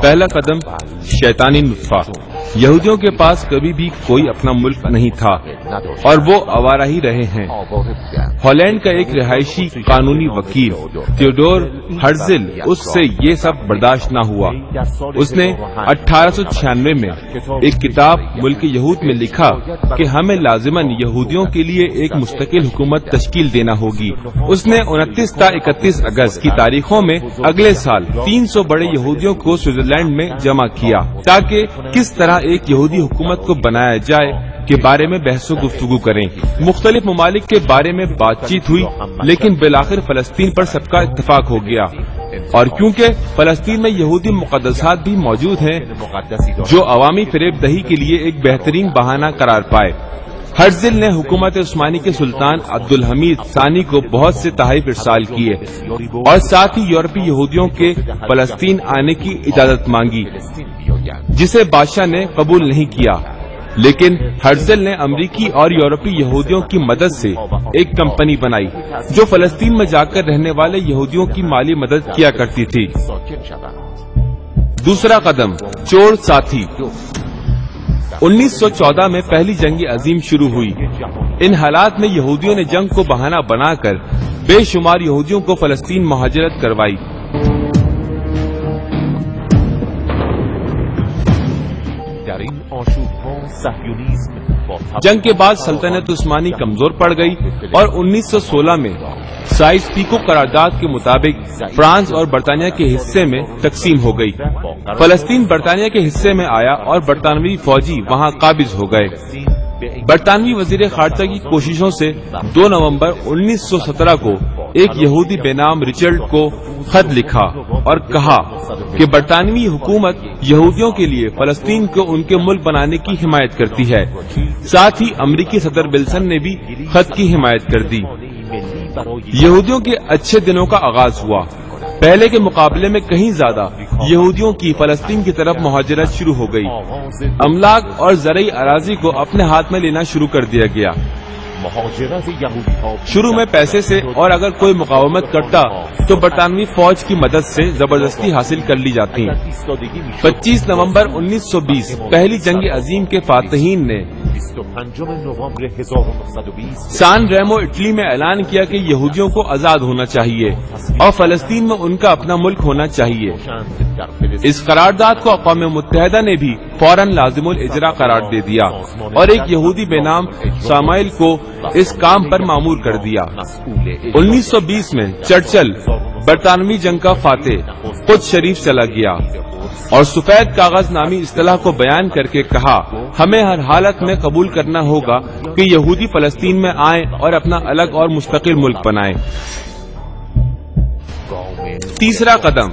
پہلا قدم شیطانی نطفہ۔ یہودیوں کے پاس کبھی بھی کوئی اپنا ملک نہیں تھا اور وہ آوارہ ہی رہے ہیں۔ ہالینڈ کا ایک رہائشی قانونی وکیل تھیوڈور ہرزل اس سے یہ سب برداشت نہ ہوا۔ اس نے 1896 میں ایک کتاب ملک یہود میں لکھا کہ ہمیں لازماً یہودیوں کے لیے ایک مستقل حکومت تشکیل دینا ہوگی۔ اس نے 29 تا 31 اگست کی تاریخوں میں اگلے سال 300 بڑے یہودیوں کو سوئٹزرلینڈ میں جمع کیا تاکہ کس طرح ایک یہودی حکومت کو بنایا جائے کے بارے میں بحث و گفتگو کریں۔ مختلف ممالک کے بارے میں بات چیت ہوئی، لیکن بالآخر فلسطین پر سب کا اتفاق ہو گیا، اور کیونکہ فلسطین میں یہودی مقدسات بھی موجود ہیں جو عوامی فریب دہی کے لیے ایک بہترین بہانہ قرار پائے، ہرزل نے حکومت عثمانی کے سلطان عبدالحمید ثانی کو بہت سے تحائف ارسال کیے اور ساتھ ہی یورپی یہودیوں کے فلسطین آنے کی اجازت مانگی، جسے بادشاہ نے قبول نہیں کیا۔ لیکن ہرزل نے امریکی اور یورپی یہودیوں کی مدد سے ایک کمپنی بنائی جو فلسطین میں جا کر رہنے والے یہودیوں کی مالی مدد کیا کرتی تھی۔ دوسرا قدم چور ساتھی۔ 1914 میں پہلی جنگ عظیم شروع ہوئی۔ ان حالات میں یہودیوں نے جنگ کو بہانہ بنا کر بے شمار یہودیوں کو فلسطین مہاجرت کروائی۔ جنگ کے بعد سلطنت عثمانی کمزور پڑ گئی اور 1916 میں سائز پیکو قرارداد کے مطابق فرانس اور برطانیہ کے حصے میں تقسیم ہو گئی۔ فلسطین برطانیہ کے حصے میں آیا اور برطانوی فوجی وہاں قابض ہو گئے۔ برطانوی وزیر خارجہ کی کوششوں سے 2 نومبر 1917 کو ایک یہودی بے نام رچرڈ کو خط لکھا اور کہا کہ برطانوی حکومت یہودیوں کے لیے فلسطین کو ان کے ملک بنانے کی حمایت کرتی ہے۔ ساتھ ہی امریکی صدر ولسن نے بھی خط کی حمایت کر دی۔ یہودیوں کے اچھے دنوں کا آغاز ہوا۔ پہلے کے مقابلے میں کہیں زیادہ یہودیوں کی فلسطین کی طرف مہاجرت شروع ہو گئی۔ املاک اور زرعی اراضی کو اپنے ہاتھ میں لینا شروع کر دیا گیا۔ شروع میں پیسے سے، اور اگر کوئی مقاومت کرتا تو برطانوی فوج کی مدد سے زبردستی حاصل کر لی جاتی۔ 25 نومبر 1920 پہلی جنگ عظیم کے فاتحین نے سان ریمو اٹلی میں اعلان کیا کہ یہودیوں کو آزاد ہونا چاہیے اور فلسطین میں ان کا اپنا ملک ہونا چاہیے۔ اس قرارداد کو اقوام متحدہ نے بھی فوراً لازم الاجرا قرار دے دیا اور ایک یہودی بے نام سامائل کو اس کام پر مامور کر دیا۔ 1920 میں چرچل برطانوی جنگ کا فاتح خود شریف چلا گیا اور سفید کاغذ نامی اصطلاح کو بیان کر کے کہا، ہمیں ہر حالت میں قبول کرنا ہوگا کہ یہودی فلسطین میں آئیں اور اپنا الگ اور مستقل ملک بنائیں۔ تیسرا قدم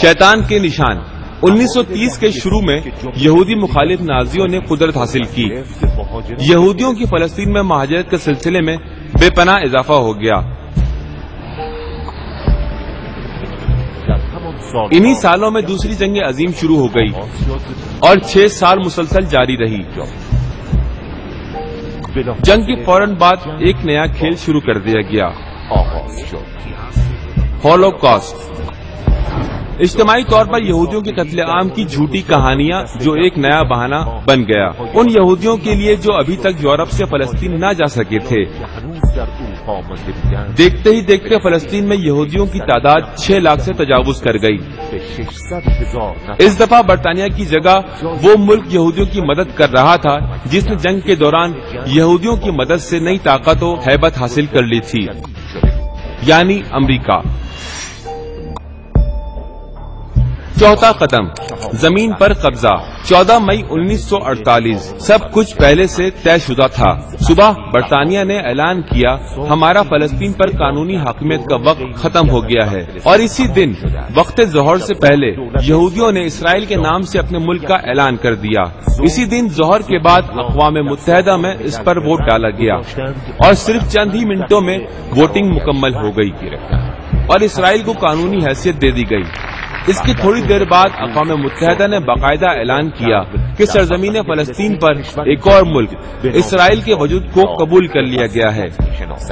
شیطان کے نشان۔ 1930 کے شروع میں یہودی مخالف نازیوں نے قدرت حاصل کی۔ یہودیوں کی فلسطین میں مہاجرت کے سلسلے میں بے پناہ اضافہ ہو گیا۔ انہی سالوں میں دوسری جنگ عظیم شروع ہو گئی اور 6 سال مسلسل جاری رہی۔ جنگ کے فوراً بعد ایک نیا کھیل شروع کر دیا گیا، ہولوکاسٹ۔ اجتماعی طور پر یہودیوں کے قتل عام کی جھوٹی کہانیاں جو ایک نیا بہانہ بن گیا ان یہودیوں کے لیے جو ابھی تک یورپ سے فلسطین نہ جا سکے تھے۔ دیکھتے ہی دیکھتے فلسطین میں یہودیوں کی تعداد 6 لاکھ سے تجاوز کر گئی۔ اس دفعہ برطانیہ کی جگہ وہ ملک یہودیوں کی مدد کر رہا تھا جس نے جنگ کے دوران یہودیوں کی مدد سے نئی طاقت و ہیبت حاصل کر لی تھی، یعنی امریکہ۔ چوتھا قدم زمین پر قبضہ۔ 14 مئی 1948 سب کچھ پہلے سے طے شدہ تھا۔ صبح برطانیہ نے اعلان کیا، ہمارا فلسطین پر قانونی حاکمیت کا وقت ختم ہو گیا ہے، اور اسی دن وقت ظہر سے پہلے یہودیوں نے اسرائیل کے نام سے اپنے ملک کا اعلان کر دیا۔ اسی دن ظہر کے بعد اقوام متحدہ میں اس پر ووٹ ڈالا گیا اور صرف چند ہی منٹوں میں ووٹنگ مکمل ہو گئی اور اسرائیل کو قانونی حیثیت دے دی گئی۔ اس کی تھوڑی دیر بعد اقوام متحدہ نے باقاعدہ اعلان کیا کہ سرزمین فلسطین پر ایک اور ملک اسرائیل کے وجود کو قبول کر لیا گیا ہے۔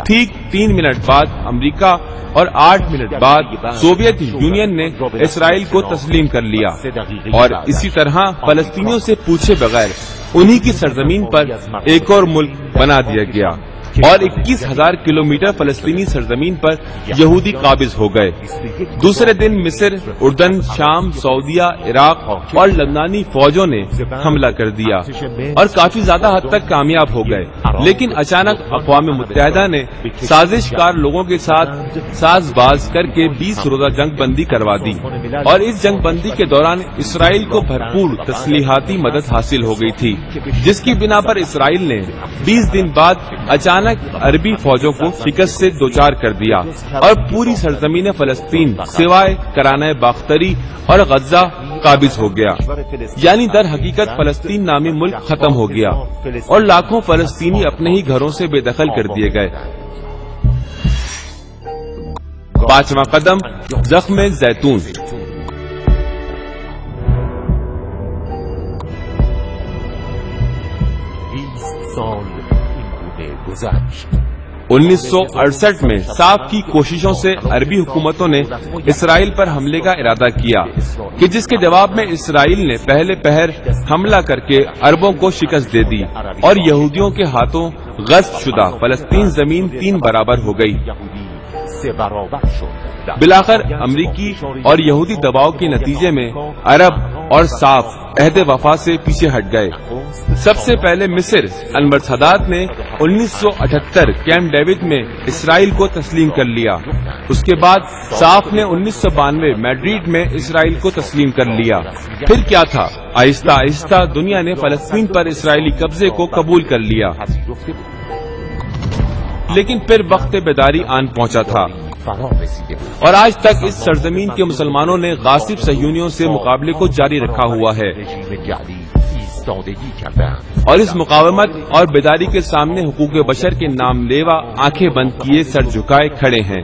ٹھیک 3 منٹ بعد امریکہ اور 8 منٹ بعد سوویت یونین نے اسرائیل کو تسلیم کر لیا اور اسی طرح فلسطینیوں سے پوچھے بغیر انہی کی سرزمین پر ایک اور ملک بنا دیا گیا اور 21,000 کلومیٹر فلسطینی سرزمین پر یہودی قابض ہو گئے۔ دوسرے دن مصر، اردن، شام، سعودیہ، عراق اور لبنانی فوجوں نے حملہ کر دیا اور کافی زیادہ حد تک کامیاب ہو گئے، لیکن اچانک اقوام متحدہ نے سازش کار لوگوں کے ساتھ ساز باز کر کے 20 روزہ جنگ بندی کروا دی اور اس جنگ بندی کے دوران اسرائیل کو بھرپور تسلیحاتی مدد حاصل ہو گئی تھی، جس کی بنا پر اسرائیل نے 20 دن بعد اچانک عربی فوجوں کو شکست سے دوچار کر دیا اور پوری سرزمین فلسطین سوائے کرانہ باختری اور غزہ قابض ہو گیا، یعنی در حقیقت فلسطین نامی ملک ختم ہو گیا اور لاکھوں فلسطینی اپنے ہی گھروں سے بے دخل کر دیے گئے۔ 5واں قدم، زخم زیتون۔ سال 1968 میں صاف کی کوششوں سے عربی حکومتوں نے اسرائیل پر حملے کا ارادہ کیا کہ جس کے جواب میں اسرائیل نے پہلے پہر حملہ کر کے عربوں کو شکست دے دی اور یہودیوں کے ہاتھوں غصب شدہ فلسطین زمین 3 برابر ہو گئی۔ بلاخر امریکی اور یہودی دباؤ کے نتیجے میں عرب اور صاف عہد وفا سے پیچھے ہٹ گئے۔ سب سے پہلے مصر انور سادات نے 1978 کیمپ ڈیوڈ میں اسرائیل کو تسلیم کر لیا۔ اس کے بعد صاف نے 1992 میڈرڈ میں اسرائیل کو تسلیم کر لیا۔ پھر کیا تھا، آہستہ آہستہ دنیا نے فلسطین پر اسرائیلی قبضے کو قبول کر لیا، لیکن پھر وقت بیداری آن پہنچا تھا اور آج تک اس سرزمین کے مسلمانوں نے غاصب صہیونیوں سے مقابلے کو جاری رکھا ہوا ہے اور اس مقاومت اور بیداری کے سامنے حقوق بشر کے نام لیوا آنکھیں بند کیے سر جھکائے کھڑے ہیں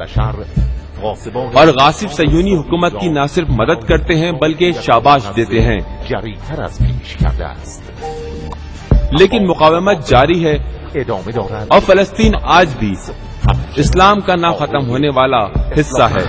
اور غاصب صہیونی حکومت کی نہ صرف مدد کرتے ہیں بلکہ شاباش دیتے ہیں، لیکن مقاومت جاری ہے اور فلسطین آج بھی اسلام کا نہ ختم ہونے والا حصہ ہے۔